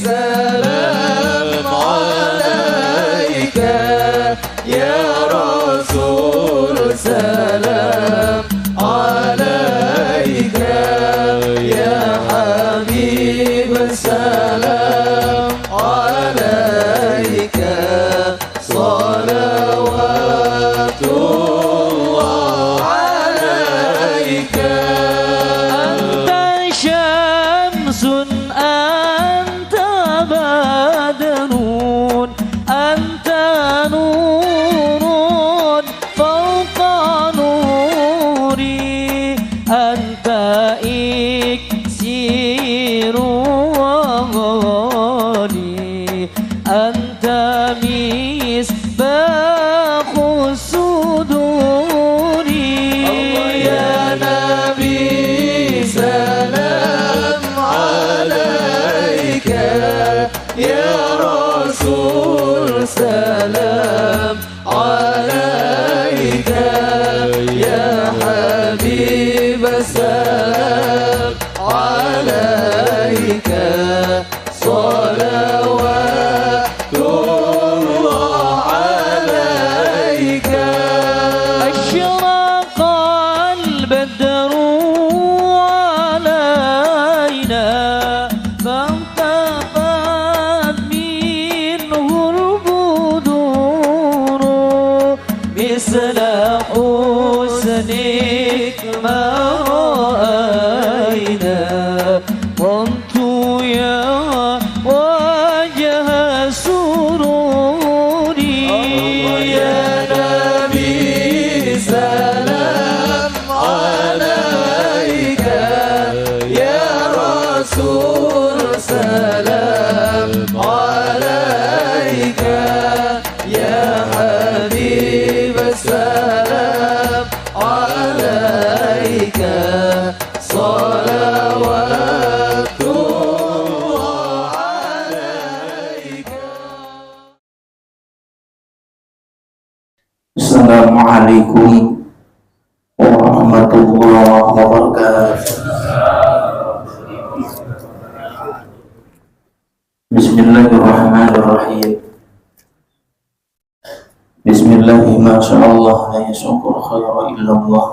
salam alaika ya Rasul, salam alaika ya Habib, salam alaika salawatullah alaika. Anta syamsun anta badrun anta nurun fawqa nuri anta iksiruni anta misbahus suduri. Ya Nabi salam alaika ya Rasul, salam alaika ya Habib, salam alaika salawatullah alaika. أشرق البدر علينا فانطفت منه البدور مثل حسنك ما رأينا قمت يا وجه سروري. يا نبي سلام عليك يا رسول سلام عليك يا حبيب سلام عليك صلوات الله عليك. Assalamualaikum warahmatullahi wabarakatuh. Bismillahirrahmanirrahim. Bismillahi masyaallah la yasukul khaira illallah.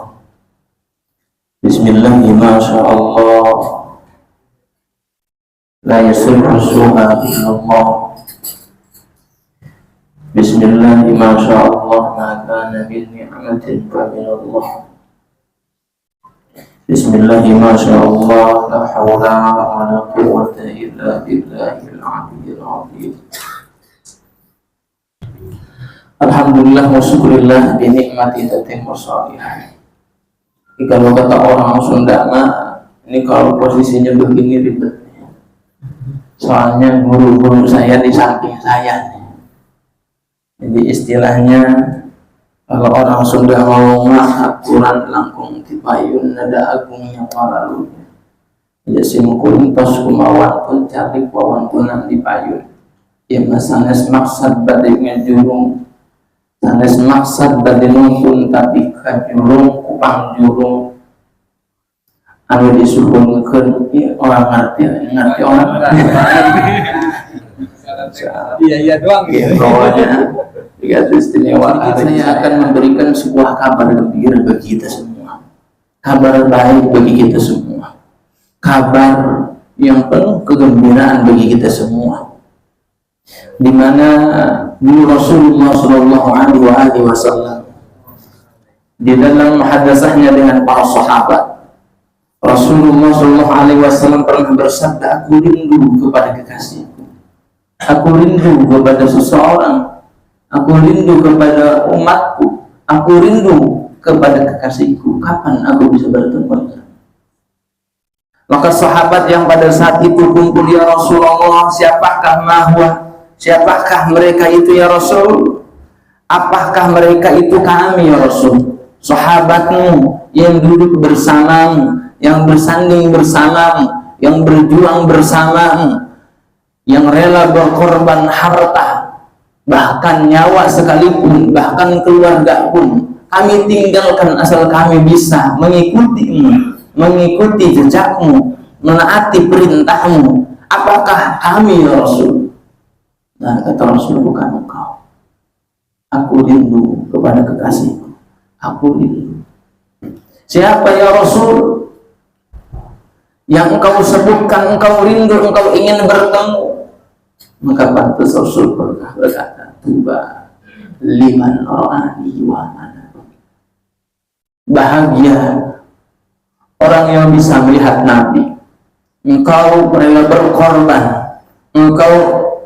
Bismillahi masyaallah la yasukul su'a illallah. Bismillahi masyaallah ma kana min ni'matin fa min Allah. Bismillahi masyaallah la hawla wa la quwwata illa billahil aliyyil azim. Alhamdulillah wa syukurillah bi ni'mati tatimmu shalihah. Kalau kata orang Sunda mah, ini kalau posisinya begini ribet. Soalnya guru-guru saya di samping saya nih. Jadi istilahnya kalau orang Sunda mau mah Quran langkung dipayun nada agungnya walalunya. Ya simkuring tos kumawan pun cari wawan punan dipayun. Ya masanes maksad badai ngajurung. Sanes maksad badai numpun tapi kajurung kupang jurung. Anu disuhunkeun orang ngerti orang Iya doang gitu. Ya, istimewa. Saya akan memberikan sebuah kabar gembira bagi kita semua, kabar baik bagi kita semua, kabar yang penuh kegembiraan bagi kita semua, di mana dulu Rasulullah Shallallahu Alaihi Wasallam di dalam hadasahnya dengan para sahabat, Rasulullah Shallallahu Alaihi Wasallam pernah bersabda, aku rindu kepada kekasihku, aku rindu kepada seseorang, aku rindu kepada umatku, aku rindu kepada kekasihku. Kapan aku bisa bertemu dengan? Maka sahabat yang pada saat itu kumpul, ya Rasulullah, siapakah mahwa? Siapakah mereka itu ya Rasul? Apakah mereka itu kami ya Rasul? Sahabatmu yang duduk bersamamu, yang bersanding bersamamu, yang berjuang bersamamu, yang rela berkorban harta, bahkan nyawa sekalipun, bahkan keluarga pun kami tinggalkan asal kami bisa mengikutimu, mengikuti jejakmu, menaati perintahmu, apakah kami ya Rasul? Nah, kata Rasul, bukan engkau. Aku rindu kepada kekasihku. Aku rindu. Siapa ya Rasul yang engkau sebutkan, engkau rindu, engkau ingin bertemu? Maka pantas Rasul berkata, tuba liman ra'ani wa mana. Bahagia orang yang bisa melihat Nabi. Engkau rela berkorban, engkau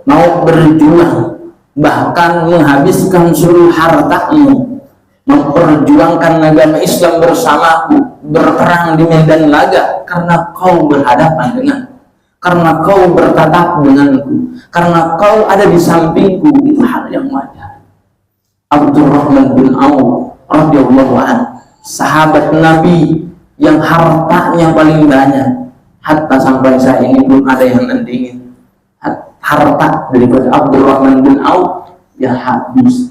mau berjuang, bahkan menghabiskan seluruh hartamu, memperjuangkan agama Islam bersamaku, berperang di medan laga karena kau berhadapan denganku, karena kau bertatap denganku, karena kau ada di sampingku. Itu hal yang wajar. Abdurrahman bin Auf radhiyallahu anhu, sahabat Nabi yang hartanya paling banyak, hatta sampai saat ini belum ada yang nandingin harta daripada Abdurrahman bin Auf yang habis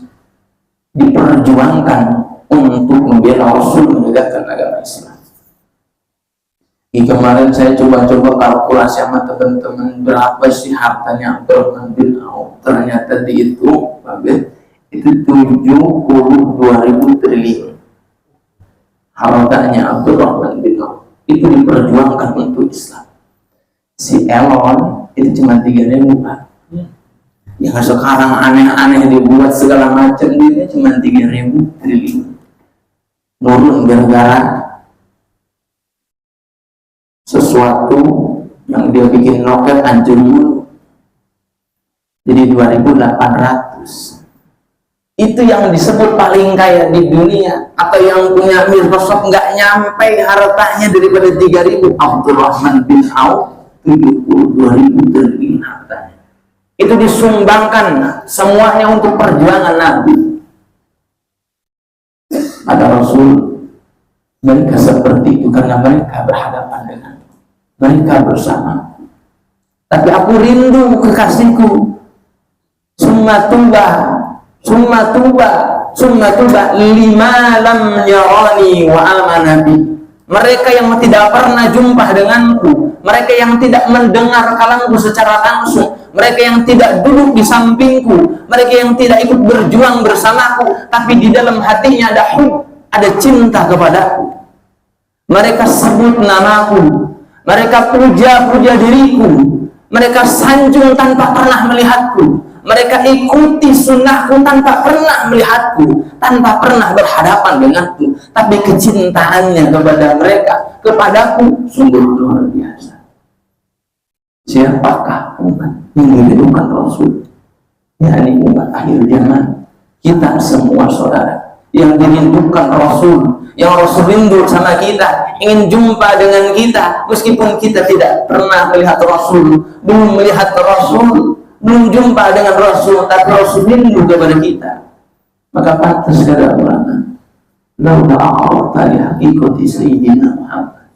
diperjuangkan untuk membela Rasul, menegakkan agama Islam. Ini kemarin saya coba-coba kalkulasi sama teman-teman, berapa sih hartanya Abdurrahman bin Auf. Ternyata dihitung, itu 72.000 triliun hartanya Abdurrahman bin Auf. Itu diperjuangkan untuk Islam. Si Elon itu cuma 3.000 Pak. Yang sekarang aneh-aneh dibuat segala macam, dia cuma 3.000 triliun. Nurun gara-gara sesuatu yang dia bikin roket hancur dulu. Jadi 2.800. Itu yang disebut paling kaya di dunia, atau yang punya Microsoft nggak nyampe hartanya daripada 3.000. Abdurrahman bin Auf 72.000 triliun hartanya. Itu disumbangkan semuanya untuk perjuangan Nabi. Ada Rasul, mereka seperti itu karena mereka berhadapan dengan, mereka bersama. Tapi aku rindu kekasihku. Summa tuba lima lam yarani wa amanabi. Mereka yang tidak pernah jumpa denganku, mereka yang tidak mendengar kalamku secara langsung, mereka yang tidak duduk di sampingku, mereka yang tidak ikut berjuang bersamaku, tapi di dalam hatinya ada hub, ada cinta kepadaku. Mereka sebut namaku, mereka puja-puja diriku, mereka sanjung tanpa pernah melihatku, mereka ikuti sunnahku tanpa pernah melihatku, tanpa pernah berhadapan denganku, tapi kecintaannya kepada mereka, kepadaku sungguh luar biasa. Siapakah umat yang dirindukan Rasul? yakni umat akhir zaman. Kita semua saudara yang dirindukan Rasul, yang Rasul rindu sama kita, ingin jumpa dengan kita, meskipun kita tidak pernah melihat Rasul, belum melihat Rasul, belum jumpa dengan Rasul, tapi Rasul rindu kepada kita. Maka pantas kata ulama, laula a'rafta li haqiqati sayyidina Muhammad.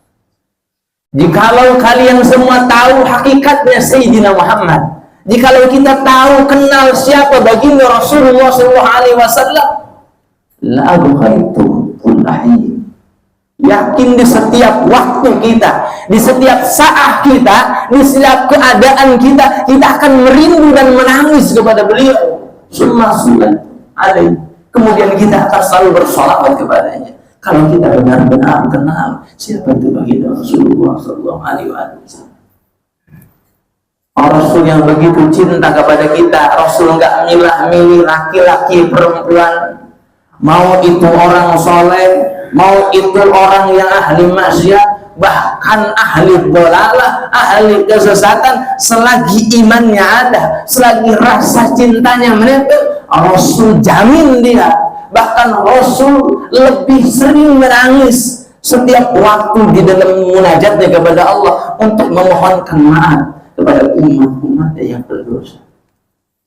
Jikalau kalian semua tahu hakikatnya Sayyidina Muhammad, jikalau kita tahu kenal siapa baginda Rasulullah SAW, la abghaitum kullahi. Yakin di setiap waktu kita, di setiap saat kita, di setiap keadaan kita, kita akan merindu dan menangis kepada beliau. Summa sallallahu alaihi. Kemudian kita akan selalu bersolawat kepadanya. Kalau kita benar-benar kenal siapa itu baginda Rasulullah SAW. Rasul yang begitu cinta kepada kita, Rasul nggak milah-milih laki-laki perempuan, mau itu orang soleh, mau itu orang yang ahli maksiat, bahkan ahli dolalah, ahli kesesatan, selagi imannya ada, selagi rasa cintanya menempel, Rasul jamin dia. Bahkan Rasul lebih sering menangis setiap waktu di dalam munajatnya kepada Allah untuk memohonkan maaf kepada umat-umat yang berdosa.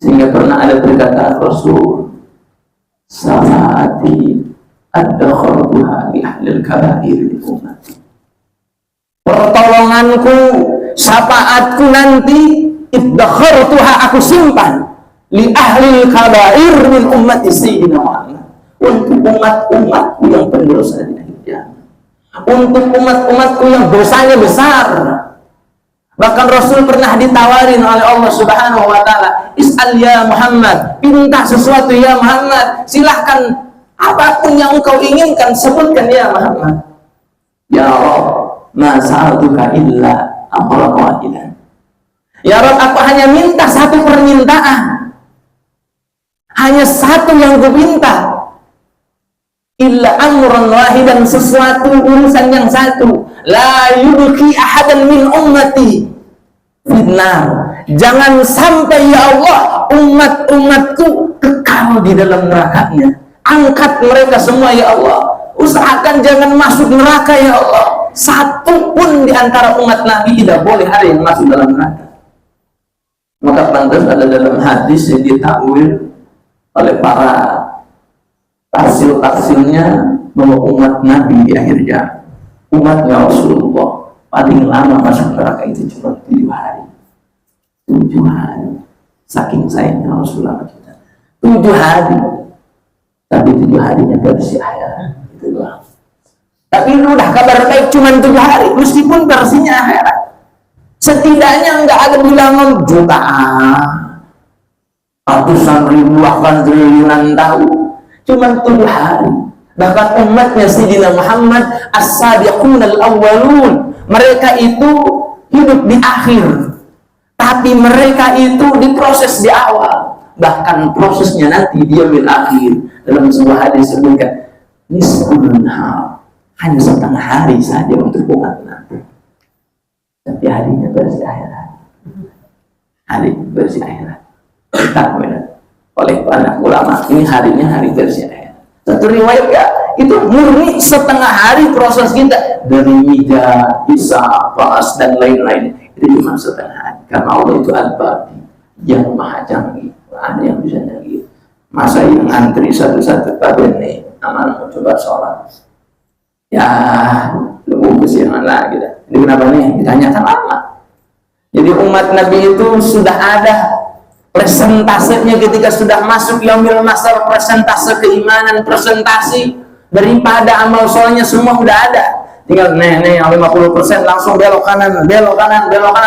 Sehingga pernah ada perkataan Rasul, "Saati ad-dakhartuha li ahlil kaba'ir li ummati." Pertolonganku, syafaatku nanti ad-dakhartuha aku simpan li ahlil kaba'ir min ummati sayyidina Muhammad. Untuk umat-umatku yang berdosa di akhir zaman, untuk umat-umatku yang dosanya besar, Bahkan Rasul pernah ditawarin oleh Allah Subhanahu wa taala, "Is'al ya Muhammad," minta sesuatu ya Muhammad, silahkan apapun yang engkau inginkan sebutkan ya Muhammad. Ya Rabb, ma sa'altuka illa amra wahidan. Ya Rabb, aku hanya minta satu permintaan. Hanya satu yang ku minta. Illa amran wahidan, sesuatu urusan yang satu. La yubqi ahadan min ummati finnar. Jangan sampai ya Allah umat-umatku kekal di dalam nerakanya. Angkat mereka semua ya Allah. Usahakan jangan masuk neraka ya Allah. Satu pun di antara umat Nabi tidak boleh ada yang masuk dalam neraka. Maka pantas ada dalam hadis yang ditakwil oleh para tafsirnya bahwa umat Nabi di akhir zaman, umatnya Rasulullah paling lama masuk neraka itu cuma 7 hari. 7 hari. Saking sayangnya Rasulullah kita. 7 hari. Tapi 7 harinya versi akhirat. Itu doang. Tapi itu udah kabar baik cuma 7 hari, meskipun versinya akhirat. Setidaknya enggak ada bilangan jutaan, ratusan ribu, bahkan triliunan tahun. Cuma 7 hari. Bahkan umatnya Sayyidina Muhammad as-sabiqun al-awwalun, mereka itu hidup di akhir, tapi mereka itu diproses di awal. Bahkan prosesnya nanti dia bil akhir. Dalam sebuah hadis disebutkan nisfun nahar, hanya setengah hari saja untuk umat Nabi, tapi harinya versi akhirat. Hari versi akhirat. Oleh para ulama ini harinya hari versi akhirat. Satu riwayat ya, itu murni setengah hari proses kita dari mijat, hisab, balas dan lain-lain. Itu cuma setengah hari. Karena Allah itu al-Baqi yang maha canggih. Ada yang bisa canggih. Masa yang antri satu-satu pada nih, aman mau coba sholat. Ya, lebih kesiangan lagi dah. Jadi kenapa nih? Ditanyakan lama. Jadi umat Nabi itu sudah ada presentasenya ketika sudah masuk yaumil mahsyar, presentase keimanan, presentasi daripada amal solehnya semua udah ada. Tinggal yang 50% langsung belok kanan,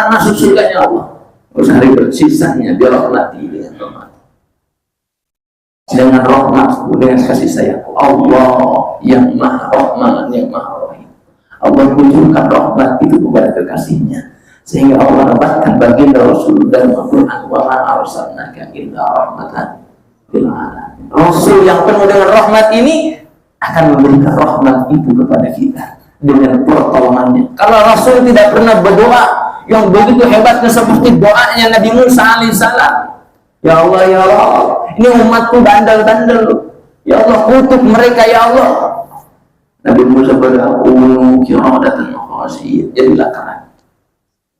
masuk surganya Allah. Terus hari bersisanya belok lagi dengan rahmat. Dengan rahmat, dengan kasih sayang Allah yang maha rahman, yang maha rahim. Allah menunjukkan rahmat itu kepada kekasihnya, sehingga Allah dapatkan baginda Rasul dan Al-Quran, wa ma arsalnaka illa rahmatan lil alamin. Rasul yang penuh dengan rahmat ini akan memberikan rahmat itu kepada kita dengan pertolongannya. Kalau Rasul tidak pernah berdoa yang begitu hebatnya seperti doanya Nabi Musa alaihissalam, ya Allah, ya Allah, ini umatku bandel-bandel, ya Allah, kutuk mereka, ya Allah. Nabi Musa berdoa, kiradatan khasiyah, jadilah keras.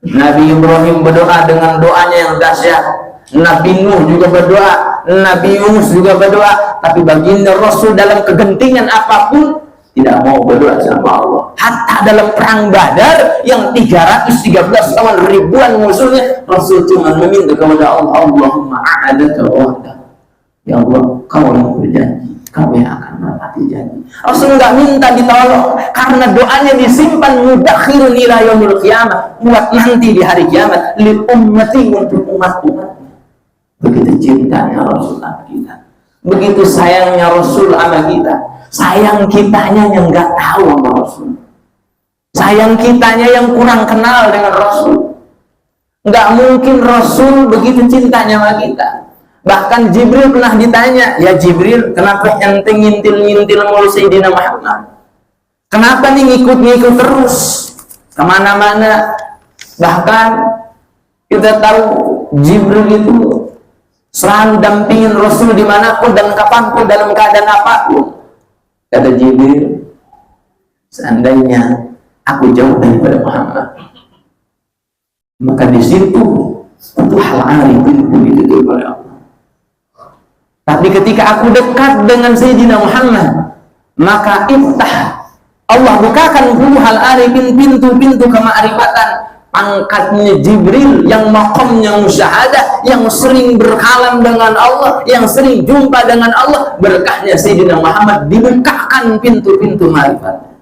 Nabi Ibrahim berdoa dengan doanya yang dahsyat. Nabi Nuh juga berdoa, Nabi Yunus juga berdoa, tapi baginda Rasul dalam kegentingan apapun tidak mau berdoa sama Allah. Hatta dalam perang Badar yang 313 lawan ribuan musuhnya, Rasul cuma meminta kepada Allah, Allahumma a'adaka wa'ada. Ya Allah, kau yang berjanji, kau yang akan menepati janji. Rasul nggak minta ditolong karena doanya disimpan mudakhirun ila yaumil qiyamah, buat nanti di hari kiamat, lil ummati, untuk umat-umatnya. Begitu cintanya Rasul sama kita, begitu sayangnya Rasul sama kita. Sayang kitanya yang nggak tahu sama Rasul, sayang kitanya yang kurang kenal dengan Rasul. Nggak mungkin Rasul begitu cintanya sama kita. Bahkan Jibril pernah ditanya, ya Jibril, kenapa ente ngintil-ngintil mulu Sayyidina Muhammad? Kenapa nih ngikut-ngikut terus kemana-mana? Bahkan kita tahu Jibril itu selalu dampingin Rasul dimanapun dan kapanpun, dalam keadaan apapun. Kata Jibril, seandainya aku jauh daripada Muhammad, maka di situ itu hal arif itu ditutup oleh Allah. Tapi ketika aku dekat dengan Sayyidina Muhammad, maka iftah, Allah bukakan hal arifin, pintu-pintu kemakrifatan. Angkatnya Jibril yang maqamnya musyahadah, yang sering berkalam dengan Allah, yang sering jumpa dengan Allah, berkahnya Sayyidina Muhammad dibukakan pintu-pintu ma'rifat.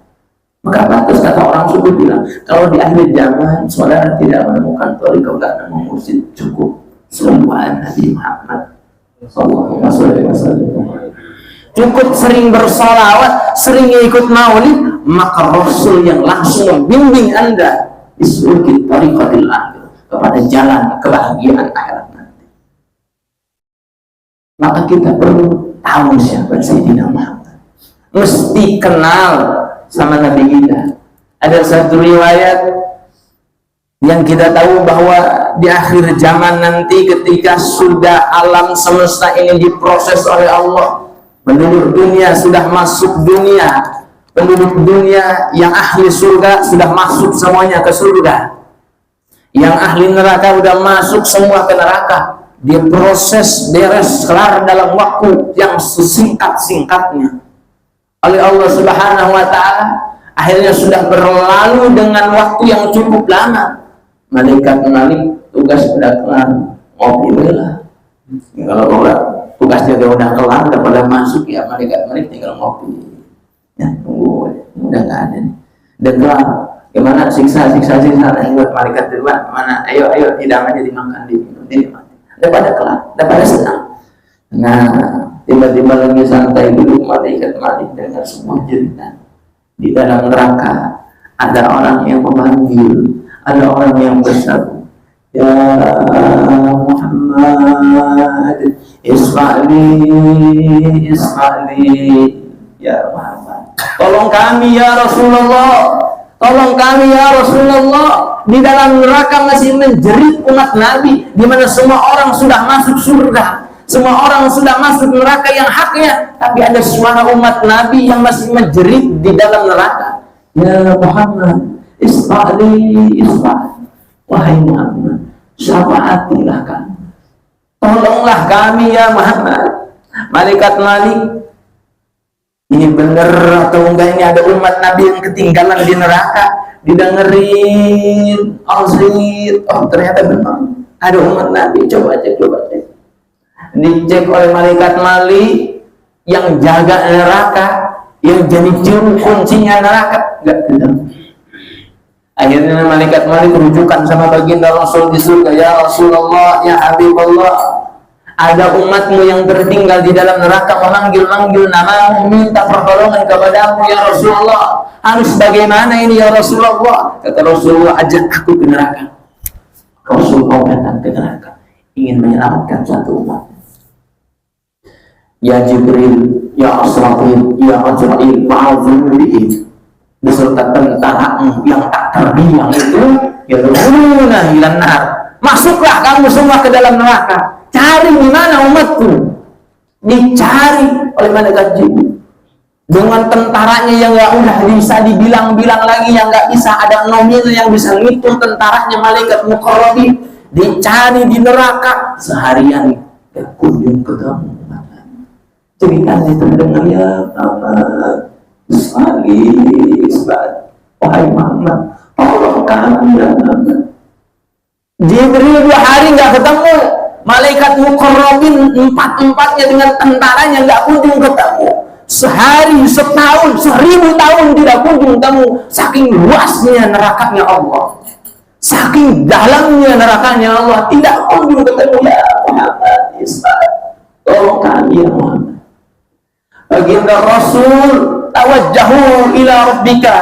Maka pantas kata orang suku bilang, kalau di akhir zaman saudara tidak menemukan thariqah karena mursyid, cukup selembaan Nabi Muhammad sallallahu alaihi wasallam. Cukup sering bersolawat, sering ikut maulid, maka Rasul yang langsung membimbing Anda isuki thariqatil akhir, kepada jalan kebahagiaan akhirat nanti. Maka kita perlu tahu siapa Sayyidina Muhammad, mesti kenal sama Nabi kita. Ada satu riwayat yang kita tahu bahwa di akhir zaman nanti ketika sudah alam semesta ini diproses oleh Allah, penduduk dunia sudah masuk dunia, penduduk dunia yang ahli surga sudah masuk semuanya ke surga, yang ahli neraka sudah masuk semua ke neraka. Dia proses beres kelar dalam waktu yang sesingkat-singkatnya oleh Allah Subhanahu wa Ta'ala. Akhirnya sudah berlalu dengan waktu yang cukup lama. Malaikat tugas sudah kelar, ngopi lah. Kalau orang tugasnya udah kelar, udah pada masuk, ya malaikat tinggal ngopi. Ya tunggu, udah nggak ada nih. Udah kelar. Gimana siksa yang buat malaikat duluan? Mana? Ayo hidangannya dimakan, diminum. Udah pada kelar, udah pada senang. Nah, tiba-tiba lagi santai dulu, malaikat dengar semua cerita. Di dalam neraka ada orang yang memanggil, ada orang yang berseru, ya Muhammad, isfa'li, ya Muhammad, tolong kami ya Rasulullah, tolong kami ya Rasulullah. Di dalam neraka masih menjerit umat Nabi, di mana semua orang sudah masuk surga, semua orang sudah masuk neraka yang haknya, tapi ada suara umat Nabi yang masih menjerit di dalam neraka. Ya Muhammad, isfa'li, wahai Muhammad, syafaatilah kami, tolonglah kami ya Muhammad. Malaikat Malik, ini benar atau enggak ini ada umat Nabi yang ketinggalan di neraka? Didengerin, oh ternyata benar ada umat Nabi. Coba cek. Dicek oleh malaikat Malik yang jaga neraka, yang jadi juru kuncinya neraka, enggak benar. Akhirnya malaikat Malik rujukan sama baginda Rasul di surga, ya Rasulullah, ya Habibullah, ada umatmu yang tertinggal di dalam neraka memanggil-manggil namamu, minta pertolongan kepadamu ya Rasulullah. Harus bagaimana ini ya Rasulullah? Kata Rasulullah, ajak aku ke neraka. Rasulullah datang ke neraka, ingin menyelamatkan satu umat. Ya Jibril, ya Asrafil, ya Ajrail, ma'azumli'id, beserta tentaramu yang tak terbiang itu, ya Rasulullah hilang nar. Masuklah kamu semua ke dalam neraka. Cari di mana umatku? Dicari oleh malaikat Jibril dengan tentaranya yang nggak udah bisa dibilang-bilang lagi, yang nggak bisa ada nominal yang bisa ngitung tentaranya malaikat muqarrabin. Dicari di neraka seharian, gak kunjung ketemu. Ceritanya terdengar, ya Muhammad, wahai Muhammad, tolong kami ya Muhammad. Jibril 2 hari nggak ketemu. Malaikat muqarrabin 4-4-nya dengan tentaranya nggak kunjung ketemu. Sehari, setahun, 1000 tahun tidak kunjung ketemu. Saking luasnya nerakanya Allah, saking dalamnya nerakanya Allah, tidak kunjung ketemu. Ya Muhammad, tolong kami ya Muhammad. Baginda Rasul tawajjahu ila rabbika,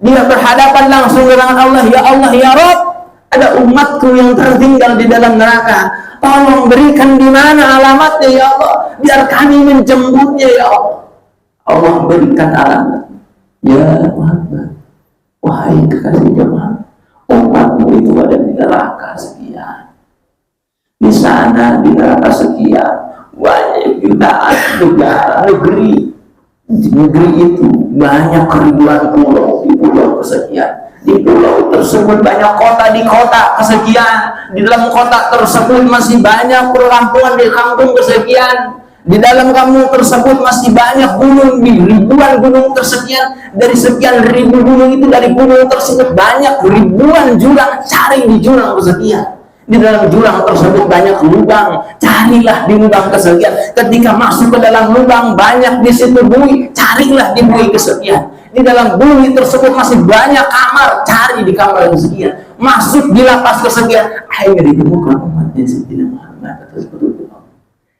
dia berhadapan langsung dengan Allah. Ya Allah, ya Rabb, ada umatku yang tertinggal di dalam neraka, tolong berikan di mana alamatnya ya Allah, biar kami menjemputnya ya Allah. Allah berikan alamat. Ya Muhammad, wahai kekasihnya Muhammad, umatmu itu ada di neraka sekian, di sana di neraka sekian, banyak jutaan negeri itu banyak ribuan pulau, di pulau kesekian, di pulau tersebut banyak kota, di kota kesekian, di dalam kota tersebut masih banyak perkampungan, di kampung kesekian, di dalam kampung tersebut masih banyak gunung, di ribuan gunung tersekian, dari sekian ribu gunung itu, dari gunung tersebut banyak ribuan jurang, cari di jurang kesekian, Di dalam jurang tersebut banyak lubang, carilah di lubang kesekian. Ketika masuk ke dalam lubang banyak di situ bui, carilah di bui kesekian. Di dalam bui tersebut masih banyak kamar, cari di kamar kesekian. Masuk di lapas kesekian, akhirnya ditemukan umatnya Sayyidina Muhammad.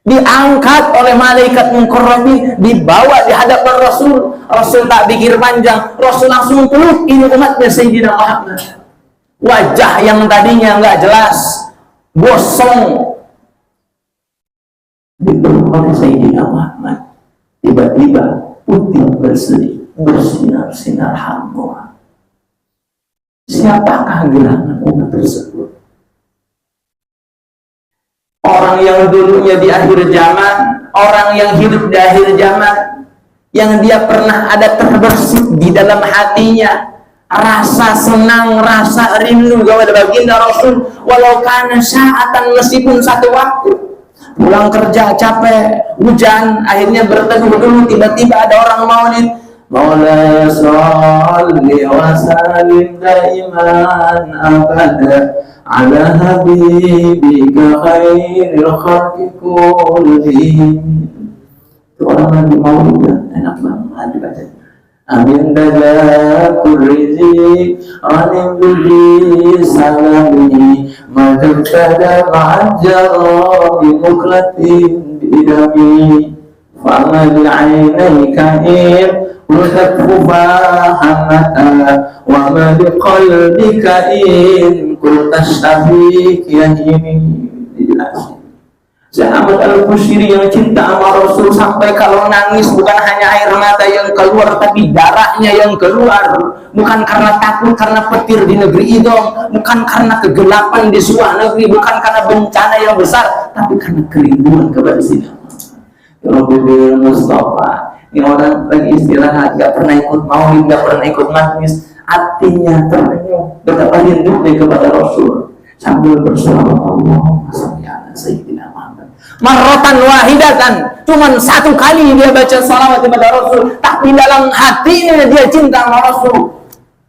Diangkat oleh malaikat mukarrabin, dibawa di hadapan Rasul. Rasul tak pikir panjang, Rasul langsung peluk, ini umatnya Sayyidina Muhammad. Wajah yang tadinya nggak jelas, gosong, dipeluk oleh Sayyidina Muhammad. Tiba-tiba putih berseri, bersinar-sinar hamwa. Siapakah gerangan umat tersebut? Orang yang dulunya di akhir zaman, orang yang hidup di akhir zaman, yang dia pernah ada terbersit di dalam hatinya rasa senang, rasa rindu kepada baginda Rasul, walau karena saatan, meskipun satu waktu. Pulang kerja capek, hujan, akhirnya berteduh dulu, tiba-tiba ada orang maulid. Maula salli wa sallim daiman abada ala habibika khairil khalqi kullihim. Itu orang lagi maulid, enak banget dibaca. Amin dalakur rizik anim bihi salami madukada ma'ajara bimuklatin bidami fa'amal aynayka in kultakfu fahamata wa ma biqalbika in kultastabik yahimi. Sahabat Al-Bushiri yang cinta sama Rasul sampai kalau nangis bukan hanya air mata yang keluar, tapi darahnya yang keluar. Bukan karena takut, karena petir di negeri Idom, bukan karena kegelapan di sebuah negeri, bukan karena bencana yang besar, tapi karena kerinduan kepada Sayyidina Muhammad Mustafa. Ini orang lagi istirahat, gak pernah ikut maulid, gak pernah ikut majlis, hatinya terenyuh betapa rindunya kepada Rasul sambil berselawat Allahumma shalli ala Sayyidina Muhammad. Marratan wahidatan, cuman satu kali dia baca salawat kepada Rasul, tapi dalam hatinya dia cinta sama Rasul.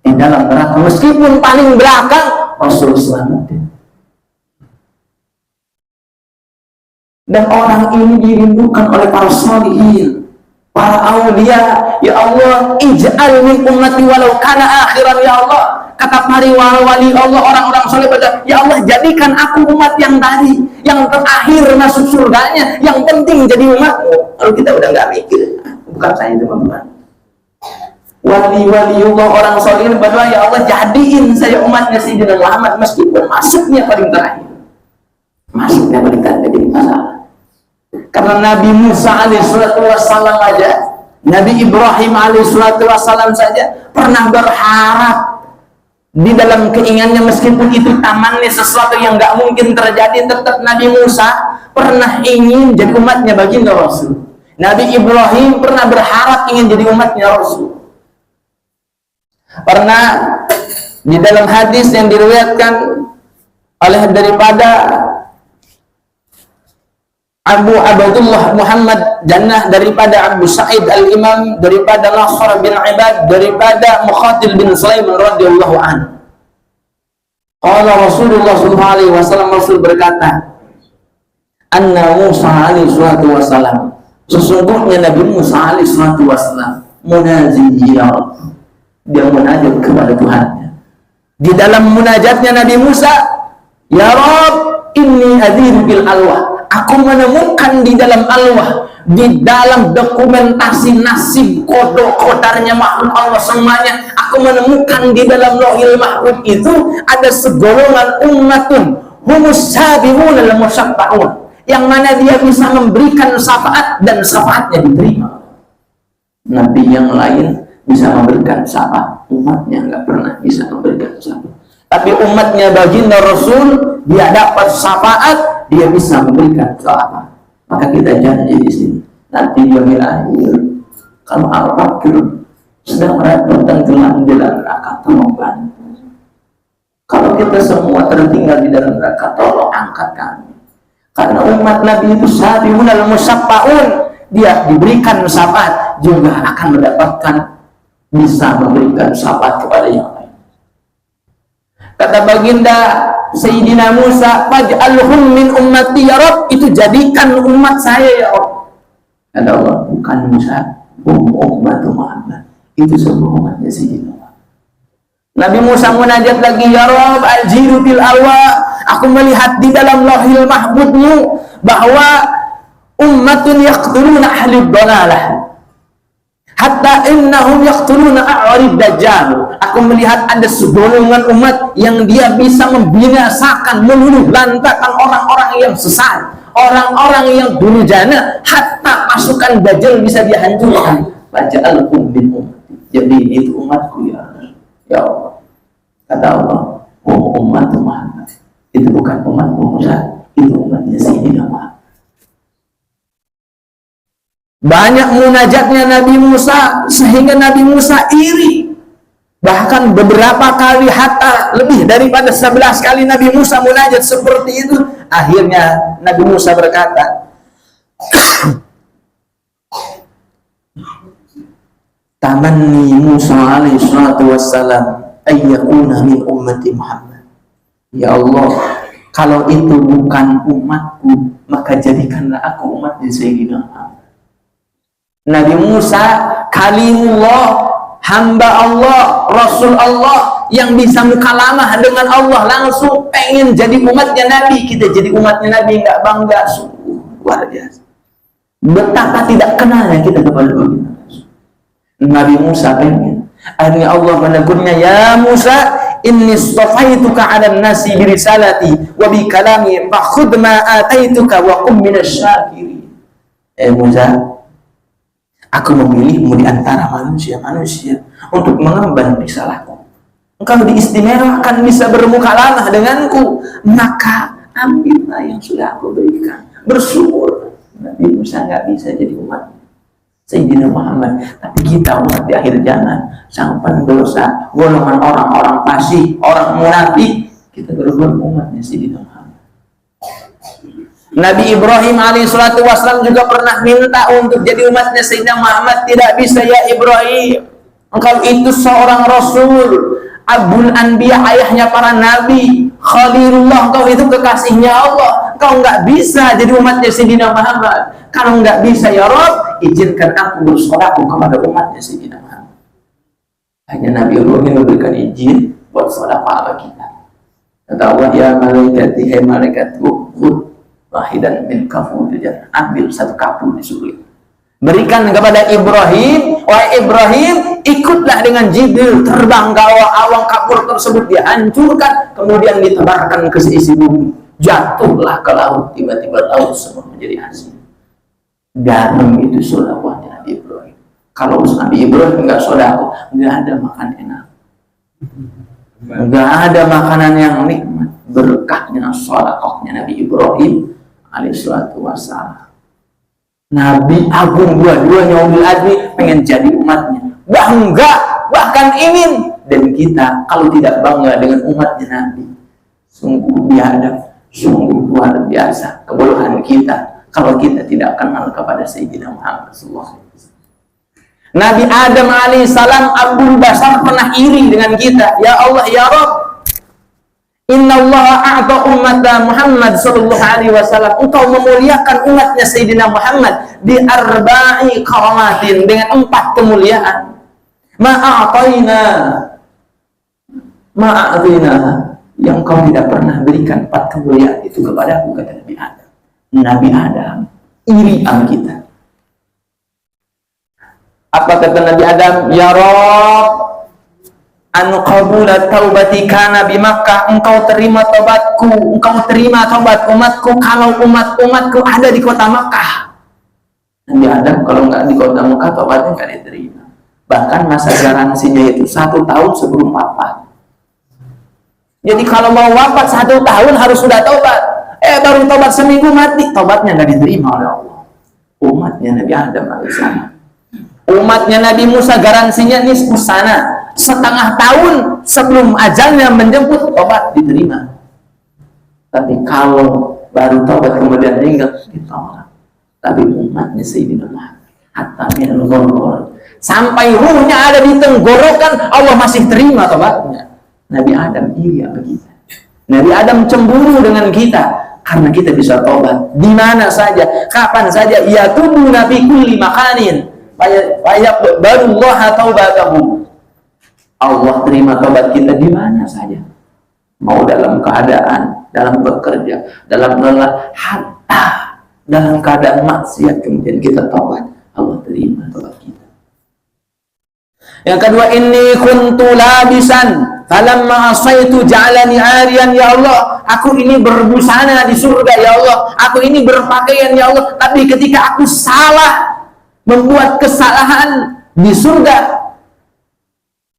Di dalam neraka, meskipun paling belakang, Rasul selamatin. Dan orang ini dirindukan oleh para sholihin, para aulia. Ya Allah, ij'al min ummati walau kana akhiran ya Allah. Kata para wali Allah, orang-orang soleh pada, ya Allah jadikan aku umat yang tadi, yang terakhir masuk surganya, yang penting jadi umatmu. Kalau kita udah nggak mikir, bukan saya teman-teman. Wali-wali Allah, orang soleh berdoa, ya Allah jadiin saya umatnya Sayyidina Muhammad meskipun masuknya paling terakhir. Masuknya paling terakhir jadi masalah. Karena Nabi Musa alaihissalam aja, Nabi Ibrahim alaihissalam saja pernah berharap di dalam keinginannya, meskipun itu tamannya sesuatu yang nggak mungkin terjadi, tetap Nabi Musa pernah ingin jadi umatnya baginda Rasul. Nabi Ibrahim pernah berharap ingin jadi umatnya Rasul. Pernah di dalam hadis yang diriwayatkan oleh daripada Abu Abdullah Muhammad Jannah, daripada Abu Sa'id Al-Imam, daripada Nasr bin Ibad, daripada Mukhatil bin Sulaiman radhiyallahu anhu. Qala Rasulullah sallallahu alaihi wasallam, Rasul berkata, anna Musa alaihi salatu wasallam, sesungguhnya Nabi Musa alaihi salatu wasallam munaji ya Allah, dia munajat kepada Tuhannya. Di dalam munajatnya Nabi Musa, ya Rabb inni adhiru bil alwah, aku menemukan di dalam alwah, di dalam dokumentasi nasib kodok-kodarnya makhluk Allah semuanya, aku menemukan di dalam lauhil mahfuz itu ada segolongan ummatun humus sabiqun al musyaffa'un, yang mana dia bisa memberikan syafaat dan syafaatnya diterima. Nabi yang lain bisa memberikan syafaat, umatnya nggak pernah bisa memberikan syafaat. Tapi umatnya baginda Rasul, dia dapat syafaat, dia bisa memberikan syafaat. Maka kita janji di sini, nanti di yaumil akhir, kalau Al-Fakir sedang merepotkan gelam di dalam neraka, tolong bantu. Kalau kita semua tertinggal di dalam neraka, tolong angkat kami. Karena umat Nabi itu sabiqun al musyaffa'un, dia diberikan syafaat, juga akan mendapatkan, bisa memberikan syafaat kepada yang lain. Kata baginda Sayyidina Musa, faj'alhum min ummati ya Rabb, itu jadikan umat saya ya Allah. Kata Allah, bukan Musa, umat Muhammad, itu semua umatnya Sayyidina Muhammad. Nabi Musa munajat lagi, ya Rabb, aljiru fil alwa, aku melihat di dalam lauhil mahfudmu bahwa ummatun yaqtuluna ahli dhalalah hatta innahum yaqtuluna a'rib dajjal. Aku melihat ada segolongan umat yang dia bisa membinasakan, meluluh lantakan orang-orang yang sesat, orang-orang yang durjana, hatta pasukan dajjal bisa dihancurkan. Faj'alhum min ummati, jadi itu umatku ya Allah. Kata Allah, umat Muhammad, itu bukan umat Musa, itu umatnya Sayyidina Muhammad. Banyak munajatnya Nabi Musa sehingga Nabi Musa iri. Bahkan beberapa kali, hatta lebih daripada 11 kali Nabi Musa munajat seperti itu. Akhirnya Nabi Musa berkata, tamanni Musa alaihi salatu wassalam ayyakuna min ummati Muhammad. Ya Allah, kalau itu bukan umatku, maka jadikanlah aku umat di Sayyidina Muhammad. Nabi Musa kalimullah, hamba Allah, Rasul Allah yang bisa mukalamah dengan Allah langsung, pengen jadi umatnya Nabi. Kita jadi umatnya Nabi nggak bangga, sungguh luar biasa. Betapa tidak kenalnya kita kepada baginda Nabi Musa pengen. Akhirnya Allah menegurnya, ya Musa, inni istafaituka 'alan nasi bi risalati wa bi kalami fakhudh ma ataituka wa qum minasy-syakirin. Musa, aku memilihmu di antara manusia-manusia untuk mengemban risalahku. Engkau diistimewakan bisa bermukalamah denganku, maka ambillah yang sudah aku berikan. Bersyukur. Nabi Musa nggak bisa jadi umat Sayyidina Muhammad, tapi kita umat di akhir zaman, sang pendosa, golongan orang-orang fasik, orang munafik, kita berbuat umatnya Sayyidina Muhammad. Nabi Ibrahim alaihissalatu wassalam juga pernah minta untuk jadi umatnya Sayyidina Muhammad. Tidak bisa ya Ibrahim, engkau itu seorang Rasul, Abul Anbiya, ayahnya para Nabi, Khalilullah, engkau itu kekasihnya Allah, engkau nggak bisa jadi umatnya Sayyidina Muhammad. Kalau nggak bisa ya Rabb, izinkan aku bersodakoh kepada umatnya Sayyidina Muhammad. Hanya Nabi Ibrahim memberikan izin buat sodakoh apa kita. Kata Allah, ya malaikati, hai malaikatku, wahidan min kafur, ambil satu kapur di surga, berikan kepada Ibrahim. Wahai Ibrahim, ikutlah dengan Jibril terbang ke awang kapur tersebut, dihancurkan, kemudian ditebarkan ke seisi bumi, jatuhlah ke laut. Tiba-tiba laut semua menjadi asin. Garam itu sodakohnya Nabi Ibrahim. Kalau Nabi Ibrahim nggak sodakoh, nggak ada makan enak, nggak ada makanan yang nikmat. Berkahnya sodakohnya Nabi Ibrahim alaihissalatu wassalam. Nabi agung dua-duanya, ulul azmi, pengen jadi umatnya, bangga, bahkan ingin. Dan kita kalau tidak bangga dengan umatnya Nabi, sungguh biadab, sungguh luar biasa kebodohan kita kalau kita tidak kenal kepada Sayyidina Muhammad sallallahu alaihi wasallam. Nabi Adam alaihissalam, Abul Basar, pernah iri dengan kita. Ya Allah, ya Rabb, Inna Allah a'ta ummata Muhammad sallallahu alaihi wasallam, engkau memuliakan umatnya Sayyidina Muhammad di arba'i karamatin, dengan 4 kemuliaan. Ma'a'tayna yang kau tidak pernah berikan 4 kemuliaan itu kepada aku, kata Nabi Adam. Nabi Adam iri sama kita. Apa kata Nabi Adam? Ya Rabb, anu qabula taubati kana bi Makkah, engkau terima taubatku, engkau terima taubat umatku kalau umatku ada di kota Makkah. Nabi Adam kalau nggak di kota Makkah, taubatnya nggak diterima. Bahkan masa garansinya itu 1 tahun sebelum wafat. Jadi kalau mau wafat 1 tahun harus sudah taubat. Baru taubat seminggu mati, taubatnya nggak diterima oleh Allah. Umatnya Nabi Adam alaihissalam. Umatnya Nabi Musa garansinya nisfu sana, setengah tahun sebelum ajalnya menjemput, tobat diterima. Tapi kalau baru tobat kemudian meninggal, ditolak. Tapi umatnya Sayyidina Muhammad, hatta minal ghurur, sampai ruhnya ada di tenggorokan, Allah masih terima tobatnya. Nabi Adam iri sama kita. Nabi Adam cemburu dengan kita karena kita bisa tobat di mana saja, kapan saja. Ya tubuh Nabi kulli makanin. Banyak baru Allah taubatahu. Allah terima tobat kita di mana saja. Mau dalam keadaan, dalam bekerja, dalam lelah, hatta dalam keadaan maksiat kemudian kita tobat, Allah terima tobat kita. Yang kedua, inni kuntu labisan falamma asaitu ja'alani ariyan. Ya Allah, aku ini berbusana di surga ya Allah, aku ini berpakaian ya Allah, tapi ketika aku salah, membuat kesalahan di surga,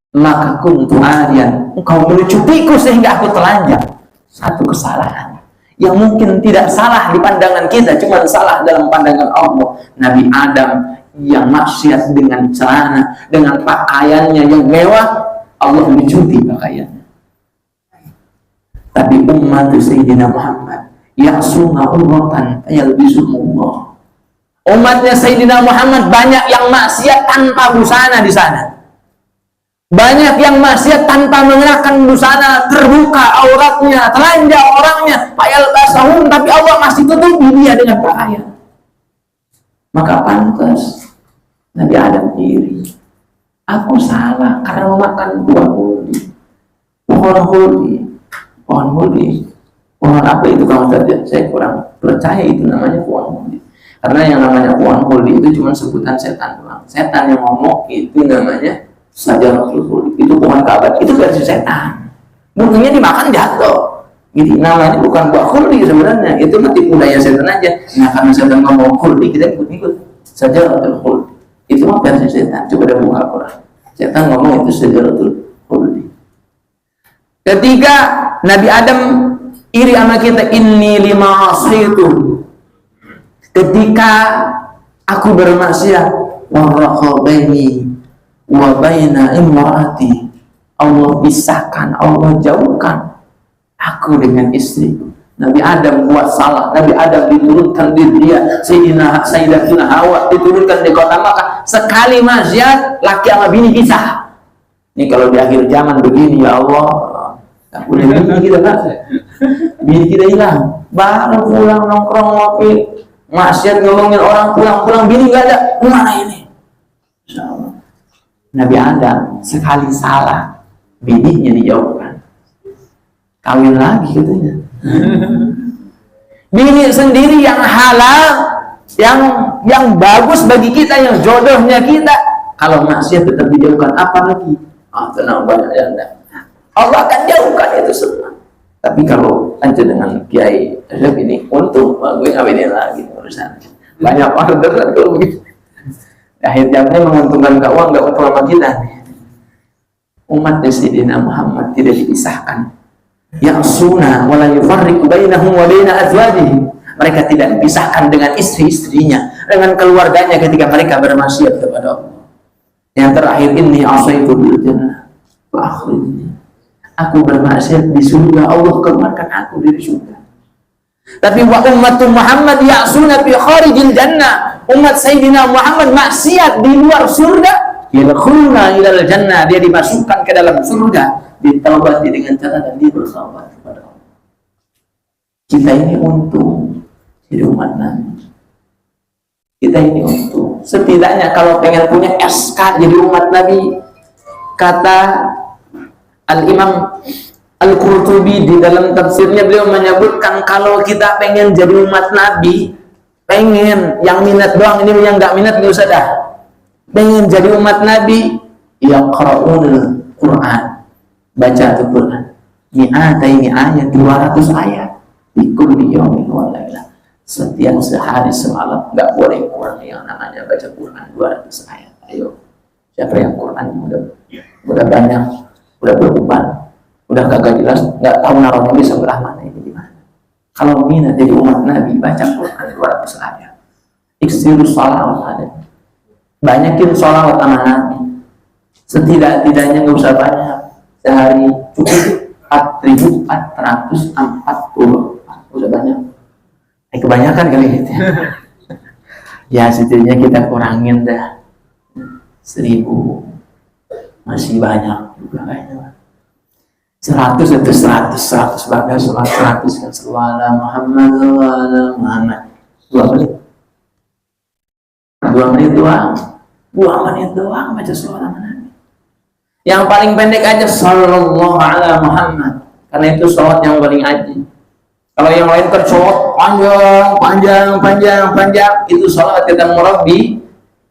maka kuntu ariyan, engkau menucupiku sehingga aku telanjang. Satu kesalahan yang mungkin tidak salah di pandangan kita, cuma salah dalam pandangan Allah. Nabi Adam yang maksiat dengan celana, dengan pakaiannya yang mewah, Allah mencuti pakaiannya. Tapi umat Sayyidina Muhammad ya'suna urratan yalbisumullah. Umatnya Sayyidina Muhammad banyak yang maksiat tanpa busana di sana. Banyak yang maksiat tanpa mengenakan busana, terbuka auratnya, telanjang orangnya, payal basahun, tapi Allah masih tutupi dia dengan pakaian. Maka pantas Nabi Adam iri. Aku salah karena memakan buah huldi. Pohon huldi. Pohon apa itu kamu saja? Saya kurang percaya itu namanya pohon huldi. Karena yang namanya pohon huldi itu cuma sebutan setan doang. Setan yang ngomong itu namanya Sajaratul Khuld. Itu pohon kabat, itu versi setan. Buahnya dimakan jatuh. Jadi namanya bukan buah khuldi sebenarnya. Itu tipu daya setan aja. Nah karena setan ngomong khuldi, kita ikut-ikut. Sajaratul Khuld. Itu mah versi setan. Coba dah buka Quran. Setan ngomong itu Sajaratul Khuld. Ketiga, Nabi Adam iri sama kita. Inni lima asaitu. Ketika aku bermaksiat, waraqabaini wa baina imraati, Allah pisahkan, Allah jauhkan aku dengan istriku. Nabi Adam buat salah, Nabi Adam diturunkan di dia, Sayyidatina Hawa diturunkan di kota Makkah. Sekali maksiat, laki sama bini pisah. Ini kalau di akhir zaman begini, ya Allah, tak boleh bini kita kan, bini kita hilang, baru pulang nongkrong ngopi, maksiat ngomongin orang, pulang bini nggak ada, mana ini? Insya Allah. Nabi Adam sekali salah, bininya dijauhkan, kawin lagi katanya. Bini sendiri yang halal, yang bagus bagi kita, yang jodohnya kita, kalau maksiat tetap dijauhkan, apa lagi? Tenang, banyak yang Allah akan jauhkan itu semua. Tapi kalau aja dengan kiai ini, untung gue ngawinin lagi urusan. Banyak orang dengar kalau begitu. Akhir zamannya menguntungkan keuangan, nggak untung sama kita. Umat Sayyidina Muhammad tidak dipisahkan. Yang sunnah wala yufarriqu bainahum wa baina azwajihim. Mereka tidak dipisahkan dengan istri-istrinya, dengan keluarganya ketika mereka bermaksiat kepada Allah. Yang terakhir, inni asaitu bil jannah wa akhrijni. Aku bermaksiat di surga, Allah keluarkan aku dari surga. Tapi wa ummatul Muhammad ya'suna fi kharijil jannah. Umat Sayyidina Muhammad maksiat di luar surga, yadkhuluna ilal jannah, dia dimasukkan ke dalam surga, ditaubati dengan catatan dia bersahabat kepada Allah. Kita ini untung jadi umat Nabi. Kita ini untung. Setidaknya kalau pengen punya SK jadi umat Nabi, kata Al-Imam Al-Qurtubi di dalam tafsirnya, beliau menyebutkan kalau kita pengen jadi umat Nabi, pengen yang minat doang, ini yang nggak minat nggak usah dah. Pengen jadi umat Nabi, yaqra'unul Quran, baca Al-Quran. Ini ayat 200 ayat. Ikut di yaumin wa lailah. Setiap sehari semalam, nggak boleh kurang yang namanya baca Quran 200 ayat. Ayo, siapa yang Quran udah banyak, udah berbeban, udah kagak jelas, nggak tahu naruhnya di sebelah mana ini di mana. Kalau minat jadi umat Nabi, baca Quran 200 ayat. Iksiru sholawat ada. Banyakin sholawat sama Nabi. Setidak-tidaknya nggak usah banyak. Sehari cukup 4.440. Udah banyak. Kebanyakan kali gitu. Ya setidaknya kita kurangin dah 1.000. Masih banyak juga kayaknya. 100 itu 100 bangga sholat 100 kan sallallahu Muhammad sallallahu Muhammad 2 menit 2 menit doang 2 menit doang baca sallallahu alaihi Nabi. Yang paling pendek aja sallallahu alaihi Muhammad, karena itu sholat yang paling aji. Kalau yang lain tercolot panjang itu sholat kata murabbi.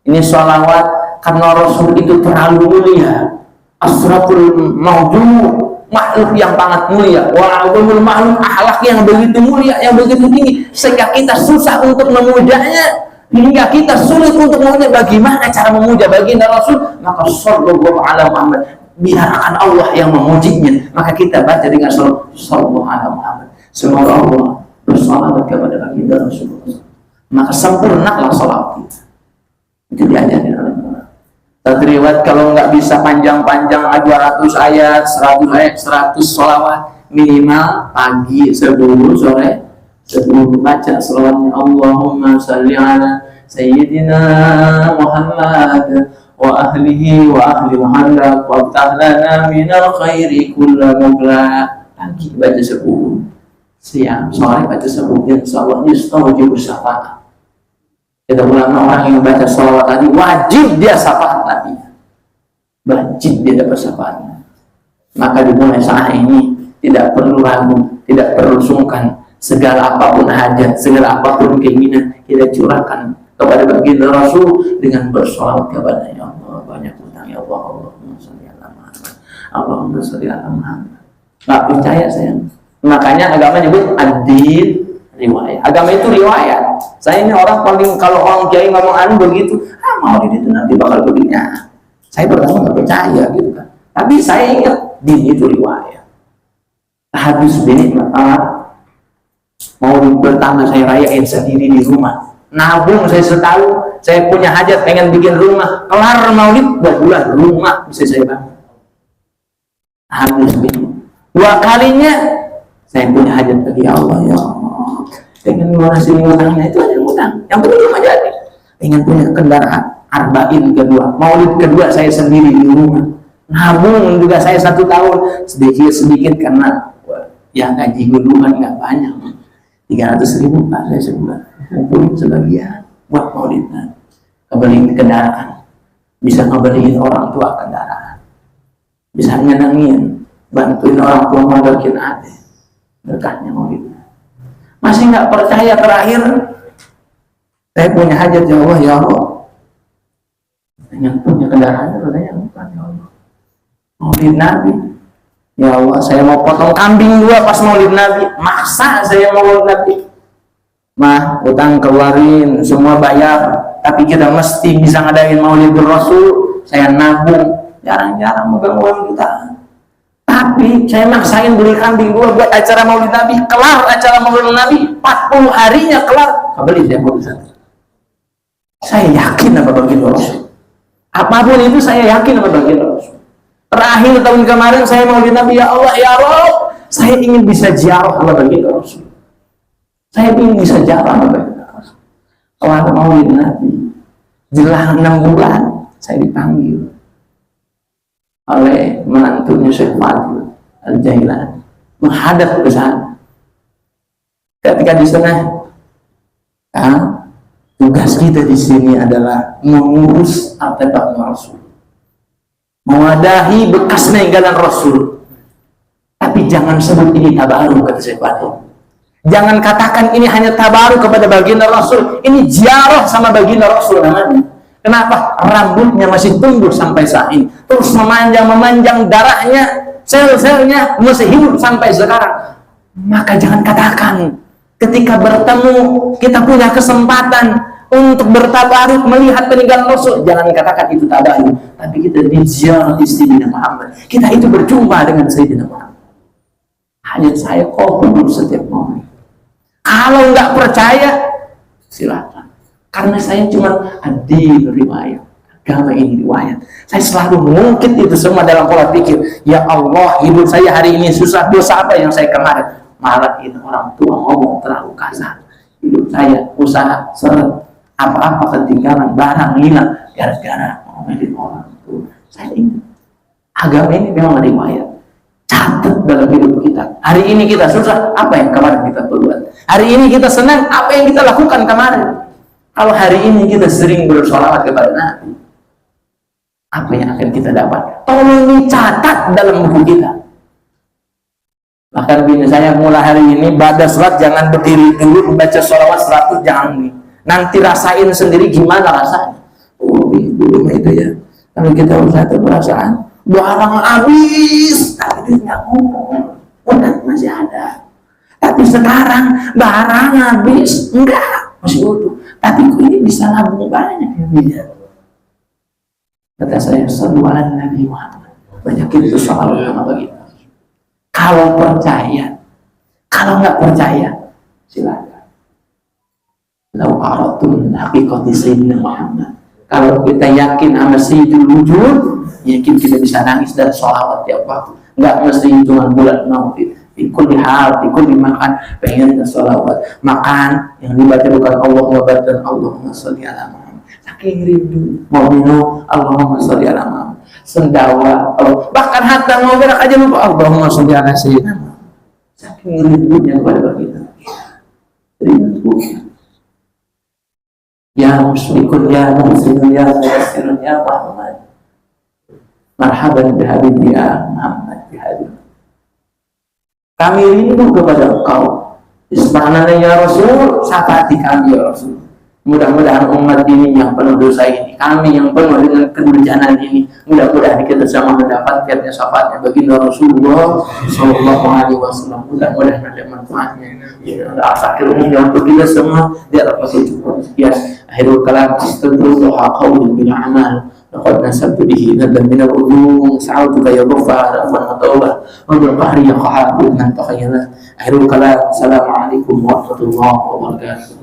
Ini sholawat karena Rasul itu terlalu mulia, asraful mawjud, makhluk yang sangat mulia, wa'adumul makhluk, akhlak yang begitu mulia, yang begitu tinggi, sehingga kita susah untuk memujanya, hingga kita sulit untuk memuja. Bagaimana cara memuja baginda Rasul? Maka sallallahu alaihi Muhammad, biarkan Allah yang memujinya, maka kita baca dengan sallallahu alaihi Muhammad. Semoga Allah bersalawat kepada baginda Rasulullah, maka sempurnalah salat kita. Itu diajarin oleh Allah. Riwayat kalau nggak bisa panjang-panjang 200 ayat, 100 ayat, 100 sholawat minimal pagi sebelum sore sebelum baca sholawatnya Allahumma shalli ala Sayyidina Muhammad wa ahlihi wa ahli Muhammad wa ta'lana minal khairi kulla mugla. Pagi baca 10, siang sore baca 10, insyaallah yustawjibu syafa'ah. Kita ulama orang yang baca sholawat tadi wajib dia syafaat Nabi, wajib dia dapat syafaatnya. Maka dimulai saat ini tidak perlu ragu, tidak perlu sungkan, segala apapun hajat, segala apapun keinginan kita curahkan kepada baginda Rasul dengan bersolawat kepada ya Allah. Banyak utang ya Allah, Allahumma sholli ala Muhammad, Allahumma sholli ala Muhammad. Nggak percaya saya, makanya agama nyebut ad-din riwayat. Agama itu riwayat. Saya ini orang paling, kalau orang kiai ngomong anu begitu, maulid itu nanti bakal begini. Saya pertama nggak percaya gitu kan. Tapi saya ingat din itu riwayat. Habis ini maulid pertama saya rayain sendiri di rumah. Nabung saya setahun, saya punya hajat pengen bikin rumah. Kelar maulid 2 bulan rumah bisa saya bangun. Habis ini 2 kalinya saya punya hajat bagi Allah ya Allah. Pengen lunasi utangnya itu aja utang. Yang penting rumah jadi. Pengen punya kendaraan arba'in kedua, maulid kedua saya sendiri di rumah. Nabung juga saya 1 tahun sedikit karena ya gaji gue kan nggak banyak. 300.000 Pak saya sebulan. Kumpulin sebagian buat maulidnya. Kebeliin kendaraan. Bisa ngebeliin orang tua kendaraan. Bisa nyenengin, bantuin orang tua ngodakin adik. Berkahnya maulidnya. Masih nggak percaya, terakhir saya punya hajat ya Allah, ya Allah yang punya kendaraan katanya bukan ya Allah, maulid Nabi ya Allah, saya mau potong kambing 2 pas maulid Nabi, maksa saya mau maulid Nabi. Mah, utang keluarin semua bayar, tapi kita mesti bisa ngadain maulid Rasul. Saya nabung, jarang-jarang megang uang kita. Tapi saya maksain beli kambing 2 buat acara maulid Nabi. Kelar acara maulid Nabi, 40 harinya kelar. Beli saya maulid Nabi. Saya yakin apa baginda Rasul. Apapun itu saya yakin apa baginda Rasul. Terakhir tahun kemarin saya maulid Nabi, ya Allah, ya Rabb, saya ingin bisa ziarah sama baginda Rasul. Saya ingin bisa ziarah sama baginda Rasul. Kelar maulid Nabi, jelang 6 bulan saya dipanggil oleh menantunya Syekh Fadil Al-Jailani menghadap ke sana. Ketika di sana, tugas kita di sini adalah mengurus artefak Rasul, mewadahi bekas peninggalan Rasul. Tapi jangan sebut ini tabaruk, kata Syekh Fadil. Jangan katakan ini hanya tabaruk kepada baginda Rasul. Ini ziarah sama baginda Rasul namanya. Kenapa? Rambutnya masih tumbuh sampai saat ini, terus memanjang darahnya, sel-selnya masih hidup sampai sekarang. Maka jangan katakan ketika bertemu kita punya kesempatan untuk bertabaruk melihat peninggalan Rasul, jangan katakan itu tabaruk. Tapi kita diziarah Sayyidina Muhammad, kita itu berjumpa dengan Sayyidina Muhammad. Hanya saya kabul setiap momen. Kalau nggak percaya silakan. Karena saya cuma adil riwayat, agama ini riwayat. Saya selalu mengungkit itu semua dalam pola pikir. Ya Allah, hidup saya hari ini susah, dosa apa yang saya kemarin? Malah itu orang tua ngomong terlalu kasar. Hidup saya usaha seret, apa-apa ketinggalan, barang hilang gara-gara ngomelin orang tua. Saya ingat agama ini memang riwayat. Catat dalam hidup kita. Hari ini kita susah, apa yang kemarin kita perbuat? Hari ini kita senang, apa yang kita lakukan kemarin? Kalau hari ini kita sering bersolawat kepada Nabi, apa yang akan kita dapat? Tolong dicatat dalam buku kita. Bahkan bini saya mulai hari ini pada sholat jangan berdiri dulu membaca sholawat 100, jangan nih. Nanti rasain sendiri gimana rasanya. Oh belum itu ya. Kalau kita usaha perasaan barang habis, tapi dia nggak ngomong, udah masih ada. Tapi sekarang barang habis, enggak, masih utuh. Tapi kok ini bisa nabung banyak ya dia. Kata saya, sallallahu Nabi Muhammad. Banyak itu soal nama begitu. Kalau percaya, kalau nggak percaya, silakan. Lau aratum haqiqati sayyidina Muhammad. Kalau kita yakin sama sayyidul wujud, yakin kita bisa nangis dan sholawat tiap waktu. Nggak mesti cuma bulan maulid. Ikut di hal, ikut dimakan, pengen sholawat. Makan yang dibaca bukan Allahumma barik dan Allahumma sholli ala Muhammad. Saking rindu mau minum Allahumma sholli ala Muhammad. Sendawa, bahkan hatta mau berak aja lupa Allahumma sholli ala sayyidina Muhammad. Saking rindunya kepada kita. Rindu. Ya musyrikun, ya muslimun, ya muyassirun, ya Muhammad. Marhaban bihabibi ya Muhammad bihabib. Kami rindu kepada engkau. Isbahana ya Rasul, syafaati kami ya Rasul. Mudah-mudahan umat ini yang penuh dosa ini, kami yang penuh dengan kedurjanan ini, mudah-mudahan kita sama mendapatkan syafaatnya baginda Rasulullah Sallallahu Alaihi Wasallam. Mudah-mudahan ada manfaatnya. Ya, akhir umumnya untuk kita semua di atas cukup sekian. Akhirul kalam astagfirullah qaulun bil amal. Laqad nasabtu bihi nadan min al-udhum sa'altuka ya ghafar wa tawbah wa bil qahri ya qahar man takhayyala. Akhirul kalam. Assalamualaikum warahmatullahi wabarakatuh.